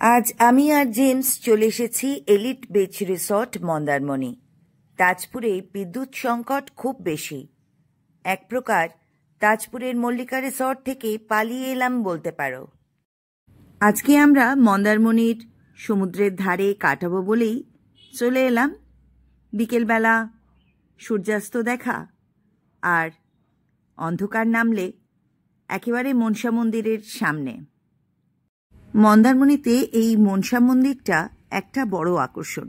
আজ আমি আর জেমস চলে এসেছি এলিট বিচ রিসর্ট মন্দারমণি। তাজপুরে বিদ্যুৎ সংকট খুব বেশি। এক প্রকার তাজপুরের মল্লিকা রিসর্ট থেকে পালিয়ে এলাম বলতে পারো। আজকে আমরা মন্দারমণির সমুদ্রের ধারে কাটাবো বলেই চলে এলাম। বিকেলবেলা সূর্যাস্ত দেখা আর অন্ধকার নামলে একেবারে মনসা মন্দিরের সামনে। মন্দারমণিতে এই মনসা মন্দিরটা একটা বড় আকর্ষণ।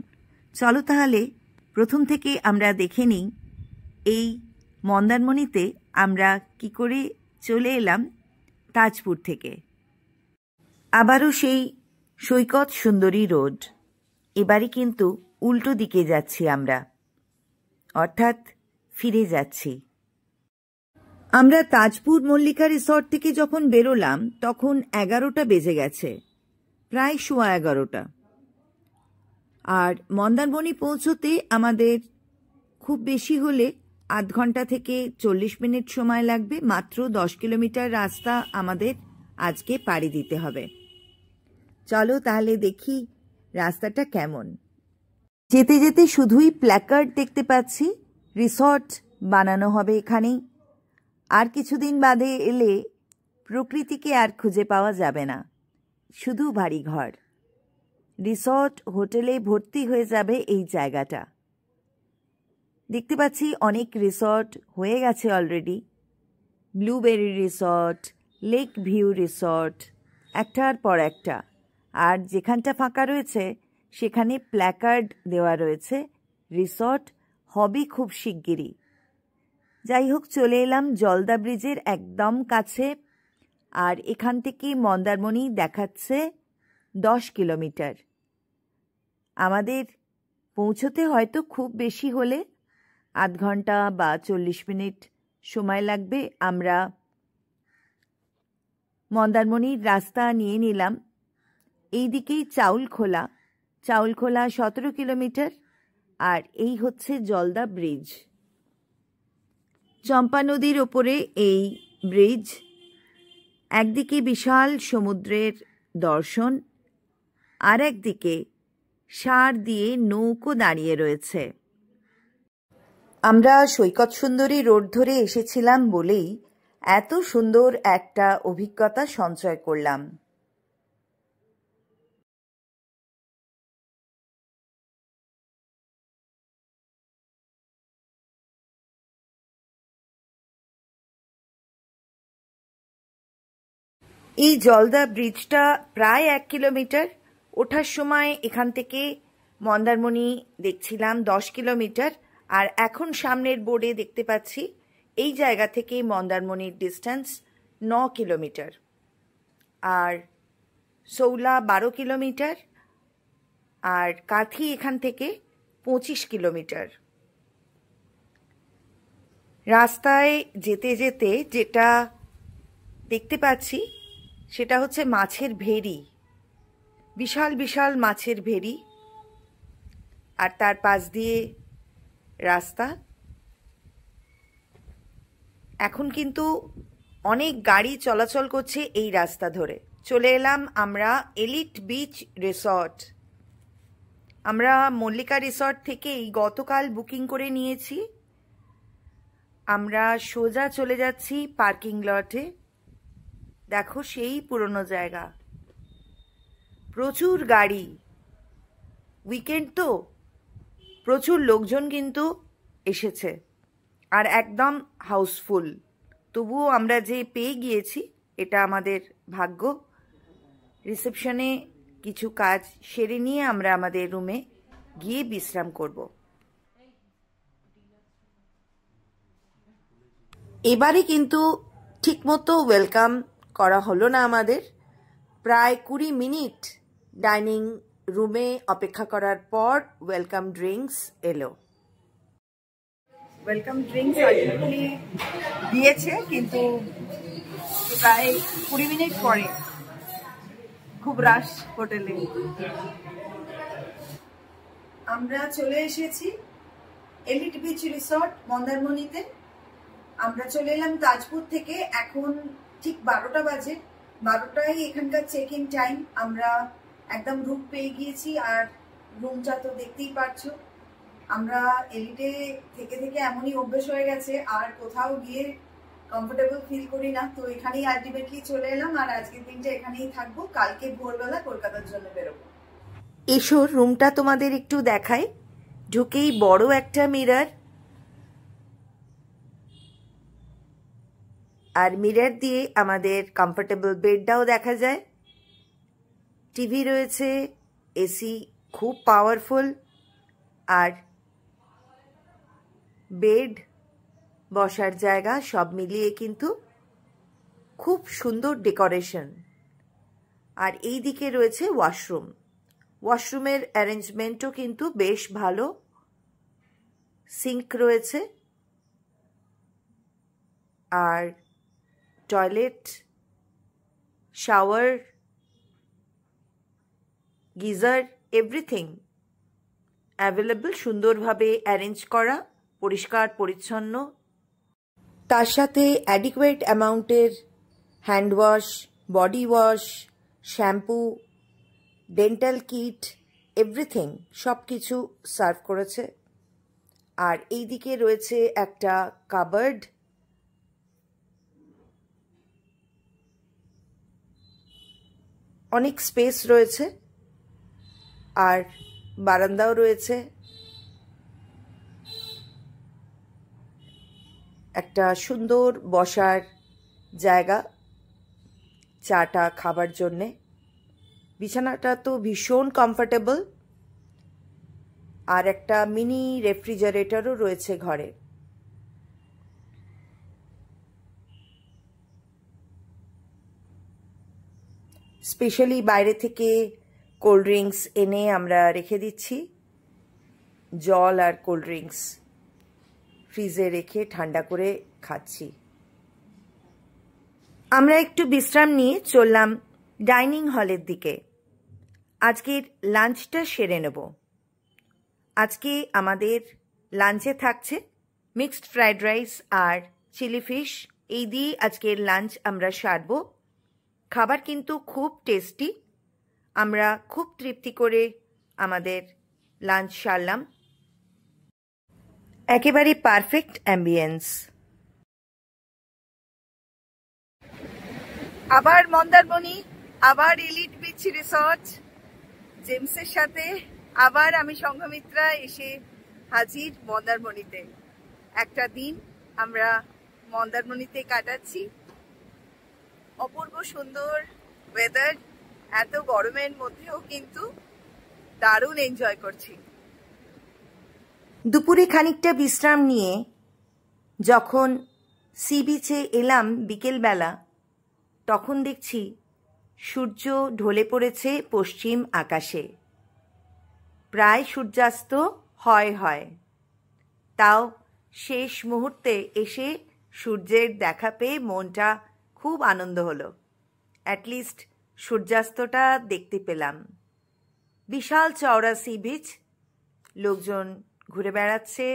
চলো তাহলে প্রথম থেকে আমরা দেখে নিই এই মন্দারমণিতে আমরা কি করে চলে এলাম তাজপুর থেকে। আবারও সেই সৈকত সুন্দরী রোড। এবারে কিন্তু উল্টো দিকে যাচ্ছি আমরা, অর্থাৎ ফিরে যাচ্ছি। আমরা তাজপুর মল্লিকা রিসর্ট থেকে যখন বেরোলাম তখন 11টা বেজে গেছে, প্রায় 11:15। আর মন্দারমণি পৌঁছতে আমাদের খুব বেশি হলে আধ ঘন্টা থেকে 40 মিনিট সময় লাগবে। মাত্র 10 কিলোমিটার রাস্তা আমাদের আজকে পাড়ি দিতে হবে। চলো তাহলে দেখি রাস্তাটা কেমন। যেতে যেতে শুধুই প্ল্যাকার্ড দেখতে পাচ্ছি, রিসর্ট বানানো হবে এখানেই। আর কিছুদিন বাদে এলে প্রকৃতিকে আর খুঁজে পাওয়া যাবে না, শুধু বাড়িঘর। রিসর্ট হোটেলে ভর্তি হয়ে যাবে এই জায়গাটা। দেখতে পাচ্ছি অনেক রিসর্ট হয়ে গেছে already. Blueberry resort, lake view resort, একটার পর একটা। আর যেখানটা ফাঁকা রয়েছে সেখানে প্ল্যাকার্ড দেওয়া রয়েছে, রিসর্ট হবে খুব শিগগিরই। যাই হোক, চলে এলাম জলদা ব্রিজের একদম কাছে। আর এখান থেকে মন্দারমণি দেখাচ্ছে 10 কিলোমিটার। আমাদের পৌঁছতে হয়তো খুব বেশি হলে আধ ঘন্টা বা 40 মিনিট সময় লাগবে। আমরা মন্দারমণির রাস্তা নিয়ে নিলাম। এই দিকেই চাউলখোলা 17 কিলোমিটার। আর এই হচ্ছে জলদা ব্রিজ। চম্পা নদীর ওপরে এই ব্রিজ। একদিকে বিশাল সমুদ্রের দর্শন, আর একদিকে সার দিয়ে নৌকো দাঁড়িয়ে রয়েছে। আমরা সৈকত সুন্দরী রোড ধরে এসেছিলাম বলেই এত সুন্দর একটা অভিজ্ঞতা সঞ্চয় করলাম। এই জলদা ব্রিজটা প্রায় 1 কিলোমিটার। ওঠার সময় এখান থেকে মন্দারমণি দেখছিলাম 10 কিলোমিটার। আর এখন সামনের বোর্ডে দেখতে পাচ্ছি এই জায়গা থেকে মন্দারমণির ডিস্টেন্স 9 কিলোমিটার। আর সৌলা 12 কিলোমিটার। আর কাথি এখান থেকে 25 কিলোমিটার। রাস্তায় যেতে যেতে যেটা দেখতে পাচ্ছি সেটা হচ্ছে মাছের ভেড়ি, বিশাল বিশাল মাছের ভেড়ি। আর তার পাশ দিয়ে রাস্তা। এখন কিন্তু অনেক গাড়ি চলাচল করছে এই রাস্তা ধরে। চলে এলাম আমরা এলিট বিচ রিসর্ট। আমরা মল্লিকা রিসর্ট থেকেই গতকাল বুকিং করে নিয়েছি। আমরা সোজা চলে যাচ্ছি পার্কিং লটে। দেখো সেই পুরনো জায়গা, প্রচুর গাড়ি। উইকেন্ড তো, প্রচুর লোকজন কিন্তু এসেছে আর একদম হাউসফুল। তবুও আমরা যে পেয়ে গিয়েছি এটা আমাদের ভাগ্য। রিসেপশনে কিছু কাজ সেরে নিয়ে আমরা আমাদের রুমে গিয়ে বিশ্রাম করব। এবারে কিন্তু ঠিকমতো ওয়েলকাম করা হলো না আমাদের। প্রায় 20 মিনিট ডাইনিং রুমে অপেক্ষা করার পর ওয়েলকাম ড্রিঙ্কস এলো। ওয়েলকাম ড্রিঙ্কস আলটিমেটলি দিয়েছে, কিন্তু প্রায় 20 মিনিট পরে। খুব রাশ হোটেলে। আমরা চলে এসেছি এলিট বিচ রিসর্ট মন্দারমণিতে। আমরা চলে এলাম তাজপুর থেকে। এখন ঠিক 12টা বাজে। 12টায় এখানকার চেক ইন টাইম। আমরা একদম রুম পেয়ে গিয়েছি। আর রুমটা তো দেখতেই পাচ্ছো, আমরা এলিটে থেকে থেকে এমনই অভ্যেস হয়ে গেছে আর কোথাও গিয়ে কমফোর্টেবল ফিল করি না। তো এখানেই আলটিমেটলি চলে এলাম আর আজকের দিনটা এখানেই থাকবো, কালকে ভোরবেলা কলকাতার জন্য বেরোবো। এসো রুমটা তোমাদের একটু দেখাই। ঢুকেই বড় একটা মিরর, আর মিরর দিয়ে আমাদের কমফোর্টেবল বেডটাও দেখা যায়। টিভি রয়েছে, এসি খুব পাওয়ারফুল, আর বেড, বসার জায়গা সব মিলিয়ে কিন্তু খুব সুন্দর ডেকোরেশন। আর এই দিকে রয়েছে ওয়াশরুম। ওয়াশরুমের অ্যারেঞ্জমেন্টও কিন্তু বেশ ভালো, সিঙ্ক রয়েছে, আর toilet, shower, geyser, everything available, সুন্দরভাবে অ্যারেঞ্জ করা, পরিষ্কার পরিচ্ছন্ন। তার সাথে অ্যাডিকুয়েট অ্যামাউন্টের hand wash, body wash, shampoo, dental kit, everything সব কিছু সার্ভ করেছে। আর এই দিকে রয়েছে একটা কাবার্ড, অনেক স্পেস রয়েছে, আর বারান্দাও রয়েছে, একটা সুন্দর বসার জায়গা চাটা খাবার জন্যে। বিছানাটা তো ভীষণ কমফোর্টেবল, আর একটা মিনি রেফ্রিজারেটরও রয়েছে ঘরে। স্পেশালি বাইরে থেকে কোল্ড ড্রিঙ্কস এনে আমরা রেখে দিচ্ছি, জল আর কোল্ড ড্রিঙ্কস ফ্রিজে রেখে ঠান্ডা করে খাচ্ছি। আমরা একটু বিশ্রাম নিয়ে চললাম ডাইনিং হলের দিকে। আজকের লাঞ্চটা সেরে নেব। আজকে আমাদের লাঞ্চে থাকছে মিক্সড ফ্রাইড রাইস আর চিলি ফিশ। এই দিয়ে আজকের লাঞ্চ আমরা সারব। খাবার কিন্তু খুব টেস্টি, আমরা খুব তৃপ্তি করে আমাদের লাঞ্চ সারলাম। একেবারে পারফেক্ট অ্যাম্বিয়েন্স। আবার মন্দারমণি, আবার এলিট বিচ রিসর্ট, জেমসের সাথে আবার আমি সংঘমিত্রা এসে হাজির মন্দারমণিতে। একটা দিন আমরা মন্দারমণিতে কাটাচ্ছি। অপূর্ব সুন্দর ওয়েদার, এত গরমের মধ্যেও কিন্তু দারুণ এনজয় করছি। দুপুরে খানিকটা বিশ্রাম নিয়ে যখন সি বিচে এলাম বিকেলবেলা, তখন দেখছি সূর্য ঢলে পড়েছে পশ্চিম আকাশে। প্রায় সূর্যাস্ত হয়, তাও শেষ মুহূর্তে এসে সূর্যের দেখা পেয়ে মনটা খুব আনন্দ হলো। অ্যাটলিস্ট সূর্যাস্তটা দেখতে পেলাম। বিশাল চওড়া সি বিচ, লোকজন ঘুরে বেড়াচ্ছে,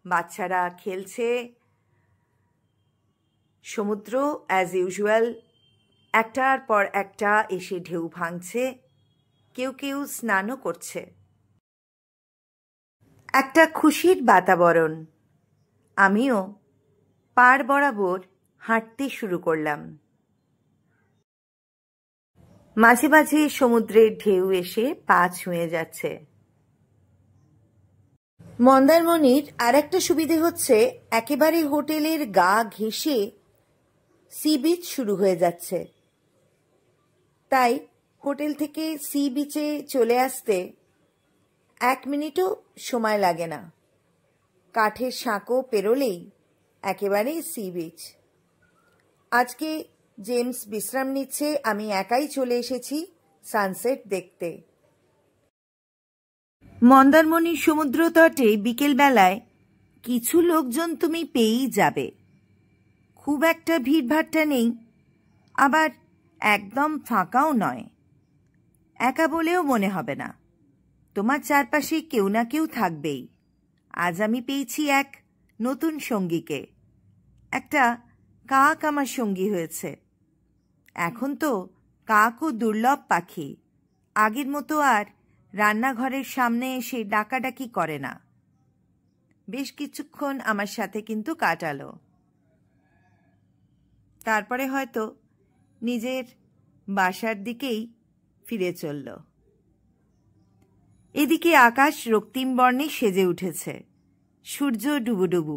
বাচ্চারা খেলছে। সমুদ্র অ্যাজ ইউজুয়াল একটার পর একটা এসে ঢেউ ভাঙছে, কেউ কেউ স্নানও করছে। একটা খুশির বাতাবরণ। আমিও পাড় বরাবর হাঁটতে শুরু করলাম। মাঝে মাঝে সমুদ্রের ঢেউ এসে পা ছুঁয়ে যাচ্ছে। মন্দারমণির আর একটা সুবিধে হচ্ছে একেবারে হোটেলের গা ঘেঁষে সি বিচ শুরু হয়ে যাচ্ছে, তাই হোটেল থেকে সি বিচে চলে আসতে 1 মিনিটও সময় লাগে না। কাঠের সাঁকো পেরোলেই একেবারে সি বিচ। আজকে জেমস বিশ্রাম নিচ্ছে, আমি একাই চলে এসেছি সানসেট দেখতে। মন্দারমণির সমুদ্র তটে বিকেলবেলায় কিছু লোকজন তুমি পেয়েই যাবে। খুব একটা ভিড়ভাট্টা নেই, আবার একদম ফাঁকাও নয়। একা বলেও মনে হবে না, তোমার চারপাশে কেউ না কেউ থাকবেই। আজ আমি পেয়েছি এক নতুন সঙ্গীকে। একটা কাক আমার সঙ্গী হয়েছে। এখন তো কাকও দুর্লভ পাখি, আগের মতো আর রান্নাঘরের সামনে এসে ডাকাডাকি করে না। বেশ কিছুক্ষণ আমার সাথে কিন্তু কাটালো। তারপরে হয়তো নিজের বাসার দিকেই ফিরে চলল। এদিকে আকাশ রক্তিম বর্ণে সেজে উঠেছে, সূর্য ডুবুডুবু।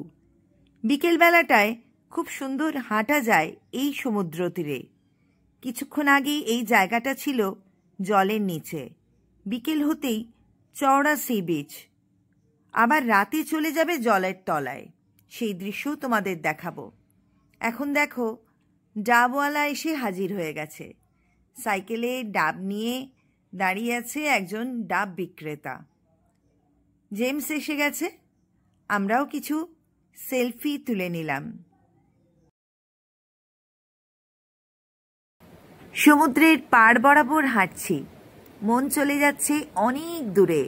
বিকেলবেলাটায় খুব সুন্দর হাঁটা যায় এই সমুদ্র তীরে। কিছুক্ষণ আগেই এই জায়গাটা ছিল জলের নিচে। বিকেল হতেই চওড়া সি বিচ, আবার রাতে চলে যাবে জলের তলায়। সেই দৃশ্যও তোমাদের দেখাবো। এখন দেখো, ডাবওয়ালা এসে হাজির হয়ে গেছে। সাইকেলে ডাব নিয়ে দাঁড়িয়ে আছে একজন ডাব বিক্রেতা। জেমস এসে গেছে, আমরাও কিছু সেলফি তুলে নিলাম। সমুদ্রের পাড় বরাবর হাঁটছি, মন চলে যাচ্ছে অনেক দূরে।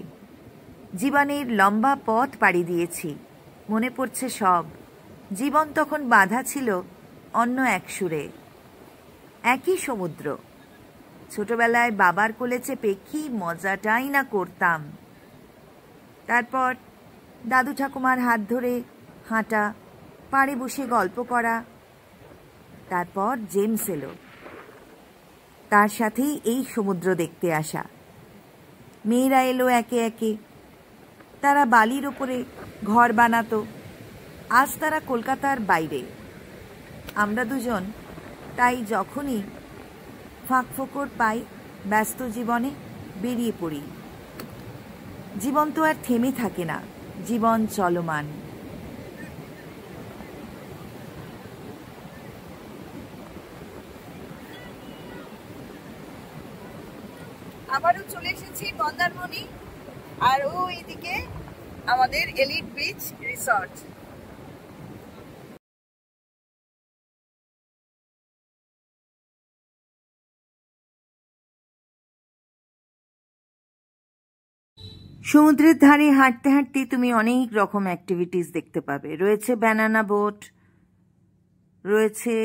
জীবনের লম্বা পথ পাড়ি দিয়েছি, মনে পড়ছে সব। জীবন তখন বাঁধা ছিল অন্য এক সুরে। একই সমুদ্র, ছোটবেলায় বাবার কোলে চেপে কি মজাটাই না করতাম। তারপর দাদু ঠাকুমার হাত ধরে হাঁটা, পাড়ে বসে গল্প করা। তারপর জেমস এলো, তার সাথেই এই সমুদ্র দেখতে আসা। মেয়েরা এলো একে একে, তারা বালির ওপরে ঘর বানাতো। আজ তারা কলকাতার বাইরে। আমরা দুজন তাই যখনই ফাঁক ফোকর পাই ব্যস্ত জীবনে বেরিয়ে পড়ি। জীবন তো আর থেমে থাকে না, জীবন চলমান। আবারও চলে এসেছি মন্দারমণি, আর ওইদিকে আমাদের এলিট বিচ রিসর্ট। সমুদ্রের ধারে হাঁটতে হাঁটতে তুমি অনেক রকম অ্যাক্টিভিটিস দেখতে পাবে। রয়েছে ব্যানানা বোট, রয়েছে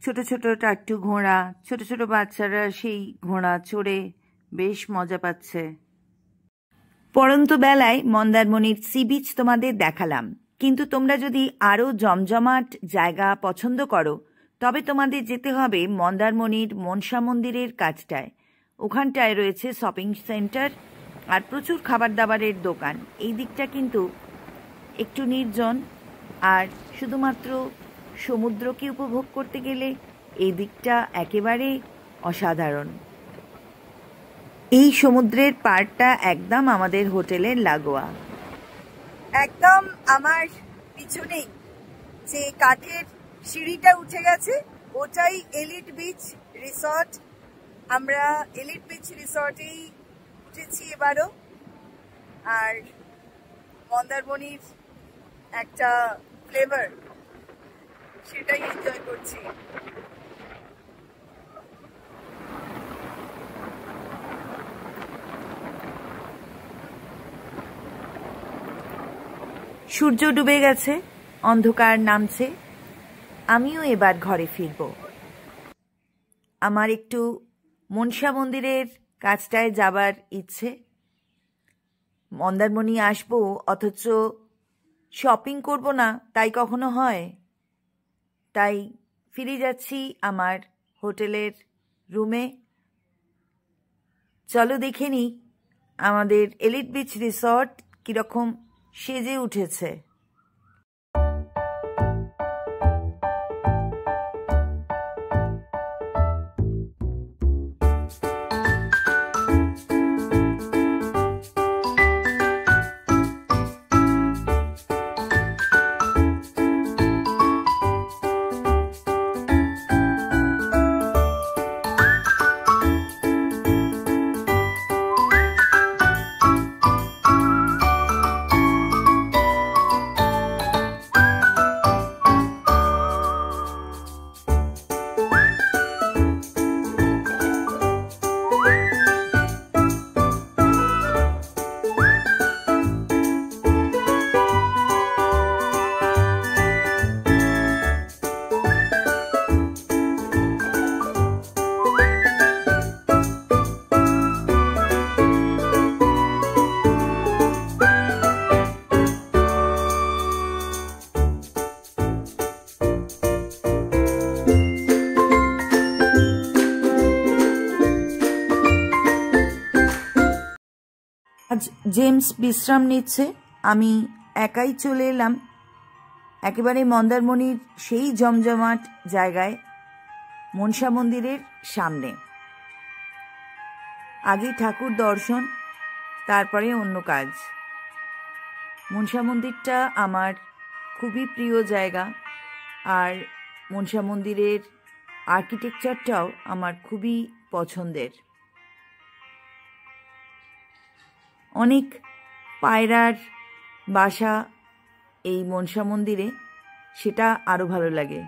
ছোট ছোট টাট্টু ঘোড়া। ছোট ছোট বাচ্চারা সেই ঘোড়া চড়ে বেশ মজা পাচ্ছে। পড়ন্ত বেলায় মন্দারমণির সি বিচ তোমাদের দেখালাম, কিন্তু তোমরা যদি আরও জমজমাট জায়গা পছন্দ করো তবে তোমাদের যেতে হবে মন্দারমণির মনসা মন্দিরের কাছটায়। ওখানটায় রয়েছে শপিং সেন্টার আর প্রচুর খাবার দাবারের দোকান। এই দিকটা কিন্তু একটু নির্জন, আর শুধুমাত্র সমুদ্রকে উপভোগ করতে গেলে এই দিকটা একেবারে অসাধারণ। এই সমুদ্রের পাড়টা একদম আমাদের হোটেলের লাগোয়া। একদম আমার পিছনেই যে কাঠের সিঁড়িটা উঠে গেছে, ওটাই এলিট বিচ রিসর্ট। আমরা এলিট বিচ রিসর্টেই উঠেছি এবারও, আর মন্দারমণির একটা ফ্লেভার সেটাই এনজয় করছি। সূর্য ডুবে গেছে, অন্ধকার নামছে। আমিও এবার ঘরে ফিরব। আমার একটু মনসা মন্দিরের কাছটায় যাবার ইচ্ছে। মন্দারমণি আসবো অথচ শপিং করব না, তাই কখনো হয়? তাই ফিরে যাচ্ছি আমার হোটেলের রুমে। চলো দেখে নিই আমাদের এলিট বিচ রিসর্ট কীরকম সেজে উঠেছে। আজ জেমস বিশ্রাম নিচ্ছে, আমি একাই চলে এলাম একেবারে মন্দারমণির সেই জমজমাট জায়গায়, মনসা মন্দিরের সামনে। আগে ঠাকুর দর্শন, তারপরে অন্য কাজ। মনসা মন্দিরটা আমার খুবই প্রিয় জায়গা, আর মনসা মন্দিরের আর্কিটেকচারটাও আমার খুবই পছন্দের। অনেক পায়রার বাসা এই মনসা মন্দিরে, সেটা আরও ভালো লাগে।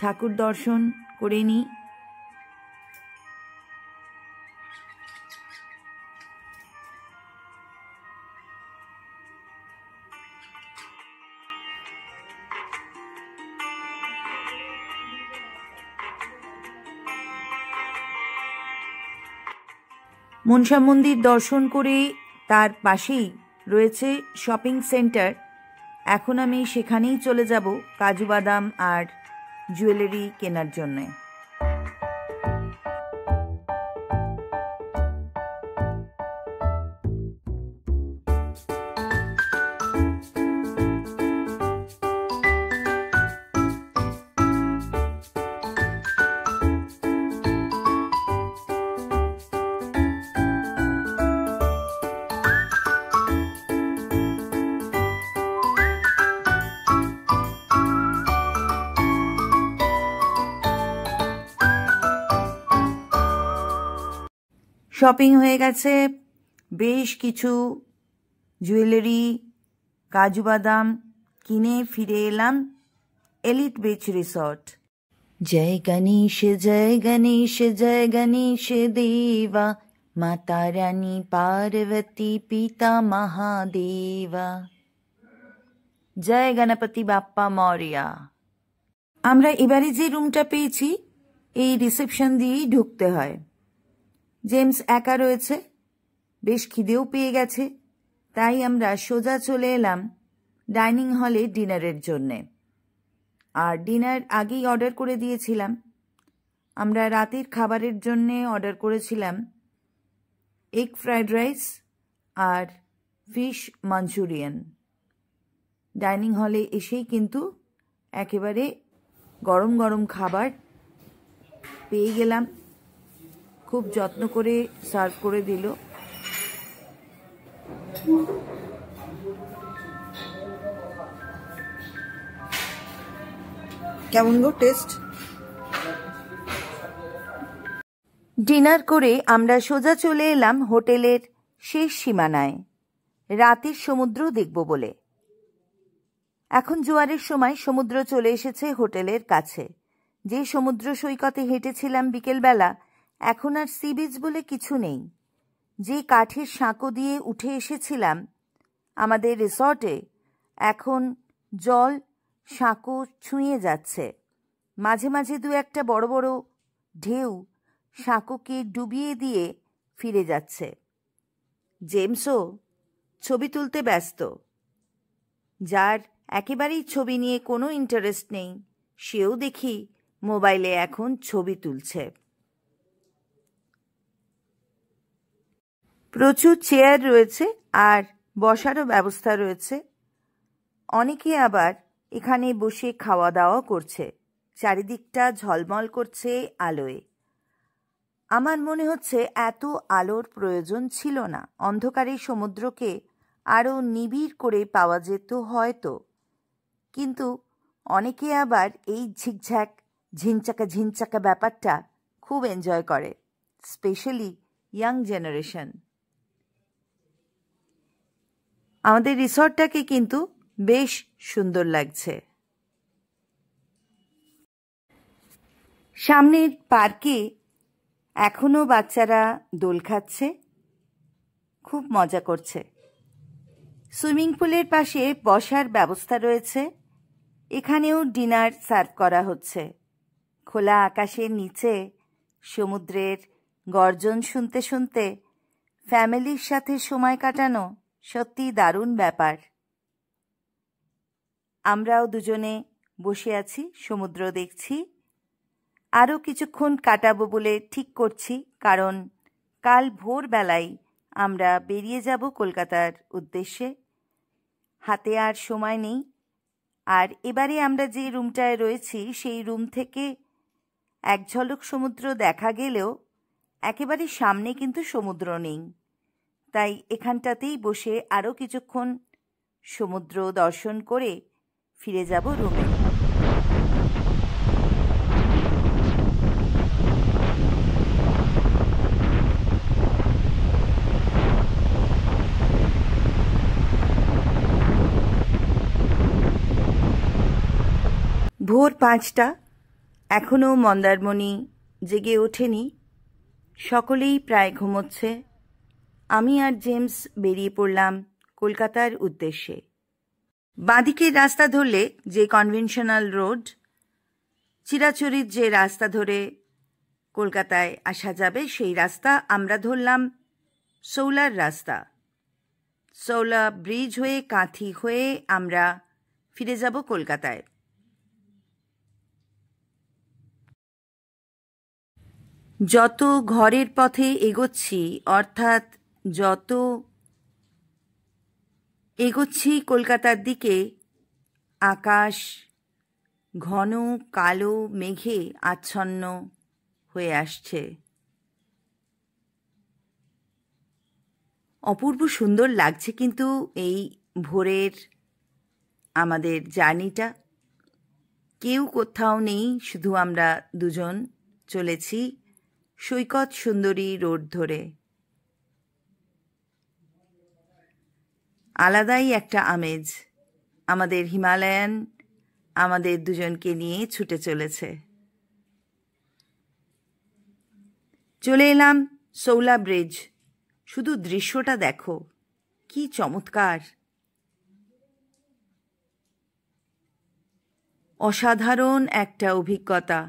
ঠাকুর দর্শন করে নিই। মনসা মন্দির দর্শন করে তার পাশেই রয়েছে শপিং সেন্টার। এখন আমি সেখানেই চলে যাব কাজু বাদাম আর জুয়েলারি কেনার জন্যে। শপিং হয়ে গেছে, বেশ কিছু জুয়েলারি, কাজু বাদাম কিনে ফিরে এলাম এলিট বিচ রিসর্ট। জয় গণেশ জয় গণেশ জয় গণেশ দেবা, মাতা রানী পার্বতী পিতা মহাদেবা, জয় গণপতি বাপ্পা মৌরিয়া। আমরা এবারে যে রুমটা পেয়েছি, এই রিসেপশন দিয়েই ঢুকতে হয়। জেমস একা রয়েছে, বেশ খিদেও পেয়ে গেছে, তাই আমরা সোজা চলে এলাম ডাইনিং হলে ডিনারের জন্যে। আর ডিনার আগেই অর্ডার করে দিয়েছিলাম। আমরা রাতের খাবারের জন্যে অর্ডার করেছিলাম এগ ফ্রাইড রাইস আর ফিশ মাঞ্চুরিয়ান। ডাইনিং হলে এসেই কিন্তু একেবারে গরম গরম খাবার পেয়ে গেলাম। খুব যত্ন করে সার্ভ করে দিল। কেমন গো টেস্ট? ডিনার করে আমরা সোজা চলে এলাম হোটেলের শেষ সীমানায়, রাতের সমুদ্র দেখব বলে। এখন জোয়ারের সময় সমুদ্র চলে এসেছে হোটেলের কাছে। যে সমুদ্র সৈকতে হেঁটেছিলাম বিকেলবেলা, এখন আর সি বিচ বলে কিছু নেই। যে কাঠের সাঁকো দিয়ে উঠে এসেছিলাম আমাদের রিসর্টে, এখন জল সাঁকো ছুঁয়ে যাচ্ছে। মাঝে মাঝে দু একটা বড় বড় ঢেউ সাঁকোকে ডুবিয়ে দিয়ে ফিরে যাচ্ছে। জেমসও ছবি তুলতে ব্যস্ত। যার একেবারেই ছবি নিয়ে কোনো ইন্টারেস্ট নেই, সেও দেখি মোবাইলে এখন ছবি তুলছে। প্রচুর চেয়ার রয়েছে আর বসারও ব্যবস্থা রয়েছে। অনেকে আবার এখানে বসে খাওয়া দাওয়া করছে। চারিদিকটা ঝলমল করছে আলোয়। আমার মনে হচ্ছে এত আলোর প্রয়োজন ছিল না। অন্ধকারে সমুদ্রকে আরও নিবিড় করে পাওয়া যেত হয়তো, কিন্তু অনেকে আবার এই ঝিকঝ্যাক ঝিনচাকা ঝিনচাকা ব্যাপারটা খুব এনজয় করে, স্পেশালি ইয়াং জেনারেশন। আমাদের রিসর্টটাকে কিন্তু বেশ সুন্দর লাগছে। সামনের পার্কে এখনো বাচ্চারা দোল খাচ্ছে, খুব মজা করছে। সুইমিং পুলের পাশে বসার ব্যবস্থা রয়েছে। এখানেও ডিনার সার্ভ করা হচ্ছে। খোলা আকাশের নিচে সমুদ্রের গর্জন শুনতে শুনতে ফ্যামিলির সাথে সময় কাটানো সত্যি দারুণ ব্যাপার। আমরাও দুজনে বসে আছি, সমুদ্র দেখছি। আরও কিছুক্ষণ কাটাবো বলে ঠিক করছি, কারণ কাল ভোরবেলায় আমরা বেরিয়ে যাব কলকাতার উদ্দেশ্যে। হাতে আর সময় নেই। আর এবারে আমরা যে রুমটায় রয়েছি সেই রুম থেকে এক ঝলক সমুদ্র দেখা গেলেও একেবারে সামনে কিন্তু সমুদ্র নেই। তাই এখানটাতেই বসে আরও কিছুক্ষণ সমুদ্র দর্শন করে ফিরে যাব রুমে। ভোর 5টা, এখনও মন্দারমণি জেগে ওঠেনি। সকলেই প্রায় ঘুমোচ্ছে। আমি আর জেমস বেরিয়ে পড়লাম কলকাতার উদ্দেশ্যে। বাঁদিকের রাস্তা ধরলে যে কনভেনশনাল রোড, চিরাচরিত যে রাস্তা ধরে কলকাতায় আসা যাবে সেই রাস্তা, আমরা ধরলাম সৌলার রাস্তা। সৌলা ব্রিজ হয়ে কাঁথি হয়ে আমরা ফিরে যাব কলকাতায়। যত ঘরের পথে এগোচ্ছি, অর্থাৎ যত এগোচ্ছি কলকাতার দিকে, আকাশ ঘন কালো মেঘে আচ্ছন্ন হয়ে আসছে। অপূর্ব সুন্দর লাগছে কিন্তু এই ভোরের আমাদের জার্নিটা। কেউ কোথাও নেই, শুধু আমরা দুজন চলেছি সৈকত সুন্দরী রোড ধরে। আলাদাই একটা আমেজ। আমাদের হিমালয়ান আমাদের দুজনকে নিয়ে ছুটে চলেছে। চলে এলাম সৌলা ব্রিজ। শুধু দৃশ্যটা দেখো, কি চমৎকার! অসাধারণ একটা অভিজ্ঞতা।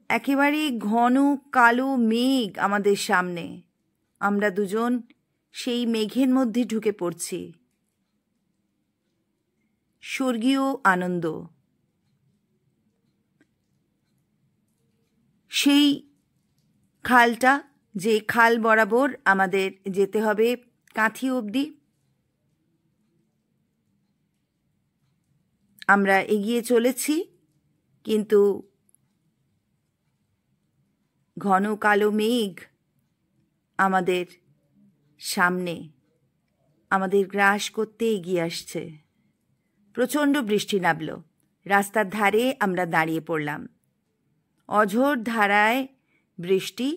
একেবারে ঘন কালো মেঘ আমাদের সামনে, আমরা দুজন সেই মেঘের মধ্যে ঢুকে পড়ছি। স্বর্গীয় আনন্দ। সেই খালটা, যে খাল বরাবর আমাদের যেতে হবে কাঁথি অবধি, আমরা এগিয়ে চলেছি, কিন্তু ঘন কালো মেঘ আমাদের সামনে আমাদের গ্রাস করতে এগিয়ে আসছে। প্রচণ্ড বৃষ্টি নামল। রাস্তার ধারে আমরা দাঁড়িয়ে পড়লাম। অঝোর ধারায় বৃষ্টি।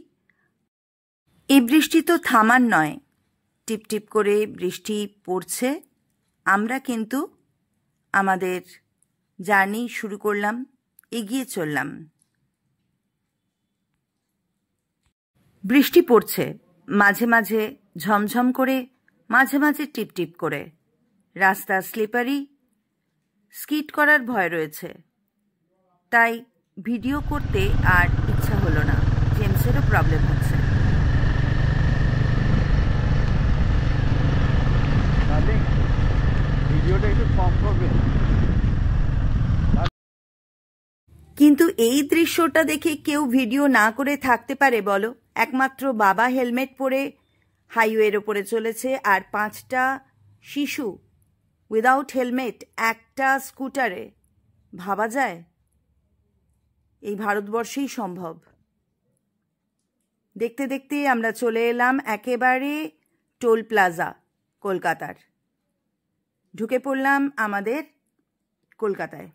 এই বৃষ্টি তো থামার নয়, টিপটিপ করে বৃষ্টি পড়ছে। আমরা কিন্তু আমাদের জার্নি শুরু করলাম, এগিয়ে চললাম। বৃষ্টি পড়ছে, মাঝে মাঝে ঝমঝম করে, মাঝে মাঝে টিপটিপ করে। রাস্তা স্লিপারি, স্কিড করার ভয় রয়েছে। তাই ভিডিও করতে আর ইচ্ছা হলো না। জেমসেরও প্রবলেম হচ্ছে। কিন্তু এই দৃশ্যটা দেখে কেউ ভিডিও না করে থাকতে পারে বলো? একমাত্র বাবা হেলমেট পরে হাইওয়ের ওপরে চলেছে, আর 5টা শিশু উইদাউট হেলমেট একটা স্কুটারে। ভাবা যায়? এই ভারতবর্ষেই সম্ভব। দেখতে দেখতে আমরা চলে এলাম একেবারে টোল প্লাজা কলকাতার। ঢুকে পড়লাম আমাদের কলকাতায়।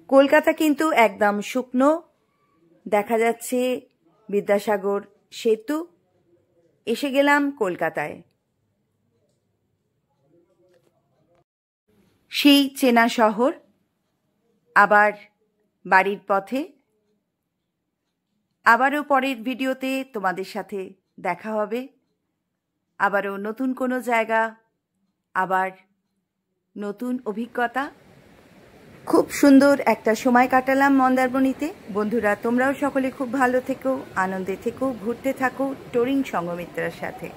কলকাতা কিন্তু একদম শুকনো। দেখা যাচ্ছে বিদ্যাসাগর সেতু। এসে গেলাম কলকাতায়। সেই চেনা শহর। আবার বাড়ির পথে। আবারও পরের ভিডিওতে তোমাদের সাথে দেখা হবে। আবারও নতুন কোনো জায়গা, আবার নতুন অভিজ্ঞতা। খুব সুন্দর একটা সময় কাটালাম মন্দারমণিতে। বন্ধুরা, তোমরাও সকলে খুব ভালো থেকো, আনন্দে থেকো, ঘুরতে থাকো টরিং সঙ্গমিত্রার সাথে।